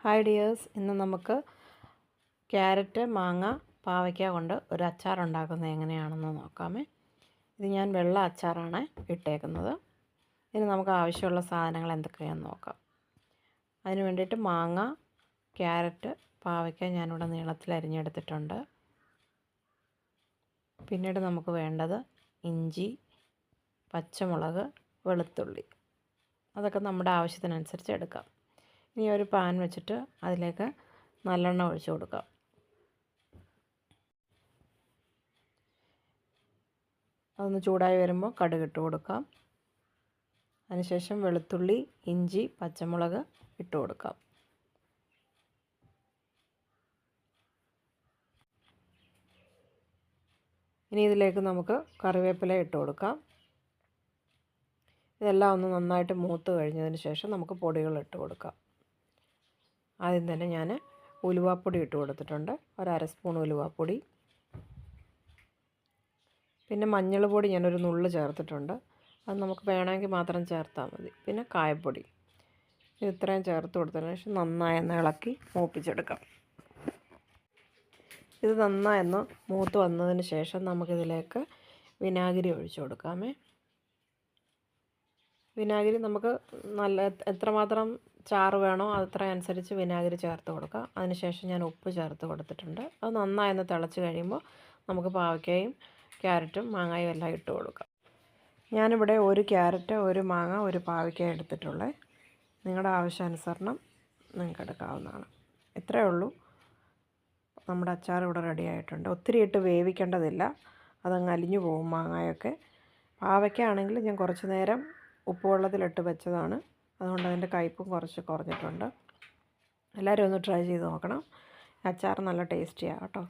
Hi dears, ഇന്ന് നമുക്ക് carrot, മാങ്ങ, പാവയ്ക്ക കൊണ്ട് ഒരു അച്ചാർ ഉണ്ടാക്കുന്നത് എങ്ങനെയാണെന്ന് നോക്കാമേ. ഇത് ഞാൻ വെള്ള അച്ചാറാണ് ഇട്ടേക്കുന്നത്. ഇനി നമുക്ക് ആവശ്യമുള്ള സാധനങ്ങൾ എന്തൊക്കെയാണെന്ന് നോക്കാം. അതിന് വേണ്ടിയിട്ട് മാങ്ങ, ക്യാരറ്റ്, പാവയ്ക്ക ഞാനിവിടെ നീളത്തിൽ അരിഞ്ഞെടുത്തിട്ടുണ്ട്. പിന്നീട് നമുക്ക് വേണ്ടത് ഇഞ്ചി, പച്ചമുളക്, വെളുത്തുള്ളി. അതൊക്കെ നമ്മുടെ ആവശ്യത്തിനനുസരിച്ച് എടുക്കാം. ഇനി ഒരു പാൻ വെച്ചിട്ട് അതിലേക്ക് നല്ലെണ്ണ ഒഴിച്ച് കൊടുക്കാം. അതൊന്ന് ചൂടായി വരുമ്പോൾ കടുക് ഇട്ട് കൊടുക്കാം. അതിനുശേഷം വെളുത്തുള്ളി, ഇഞ്ചി, പച്ചമുളക് ഇട്ട് കൊടുക്കാം. ഇനി ഇതിലേക്ക് നമുക്ക് കറിവേപ്പില ഇട്ട് കൊടുക്കാം. ഇതെല്ലാം ഒന്ന് നന്നായിട്ട് മൂത്ത് കഴിഞ്ഞതിന് ശേഷം നമുക്ക് പൊടികൾ ഇട്ട് കൊടുക്കാം. ആദ്യം തന്നെ ഞാൻ ഉലുവാപ്പൊടി ഇട്ട് കൊടുത്തിട്ടുണ്ട്, ഒരു അര സ്പൂൺ ഉലുവാപ്പൊടി. പിന്നെ മഞ്ഞൾ പൊടി ഞാനൊരു നുള്ള് ചേർത്തിട്ടുണ്ട്, അത് നമുക്ക് വേണമെങ്കിൽ മാത്രം ചേർത്താൽ മതി. പിന്നെ കായപ്പൊടി, ഇത്രയും ചേർത്ത് കൊടുത്തതിന് ശേഷം നന്നായി ഒന്ന് ഇളക്കി മൂപ്പിച്ചെടുക്കാം. ഇത് നന്നായി ഒന്ന് മൂത്ത് വന്നതിന് ശേഷം നമുക്കിതിലേക്ക് വിനാഗിരി ഒഴിച്ച് കൊടുക്കാമേ. വിനാഗിരി നമുക്ക് എത്രമാത്രം ചാറ് വേണോ അത്ര അനുസരിച്ച് വിനാഗിരി ചേർത്ത് കൊടുക്കുക. അതിനുശേഷം ഞാൻ ഉപ്പ് ചേർത്ത് കൊടുത്തിട്ടുണ്ട്. അത് നന്നായി ഒന്ന് തിളച്ച് കഴിയുമ്പോൾ നമുക്ക് പാവയ്ക്കയും ക്യാരറ്റും മാങ്ങയും എല്ലാം ഇട്ട് കൊടുക്കാം. ഞാനിവിടെ ഒരു ക്യാരറ്റ്, ഒരു മാങ്ങ, ഒരു പാവയ്ക്ക എടുത്തിട്ടുള്ളത്. നിങ്ങളുടെ ആവശ്യാനുസരണം നിങ്ങൾക്ക് എടുക്കാവുന്നതാണ്. ഇത്രയേ ഉള്ളൂ. നമ്മുടെ അച്ചാർ ഇവിടെ റെഡി ആയിട്ടുണ്ട്. ഒത്തിരി ഇട്ട് വേവിക്കേണ്ടതില്ല, അതങ്ങ് അലിഞ്ഞു പോകും മാങ്ങയൊക്കെ. പാവയ്ക്ക ആണെങ്കിൽ ഞാൻ കുറച്ച് നേരം ഉപ്പുവെള്ളത്തിലിട്ട് വെച്ചതാണ്, അതുകൊണ്ട് അതിൻ്റെ കയ്പും കുറച്ച് കുറഞ്ഞിട്ടുണ്ട്. എല്ലാവരും ഒന്ന് ട്രൈ ചെയ്ത് നോക്കണം. അച്ചാർ നല്ല ടേസ്റ്റിയാണ് കേട്ടോ.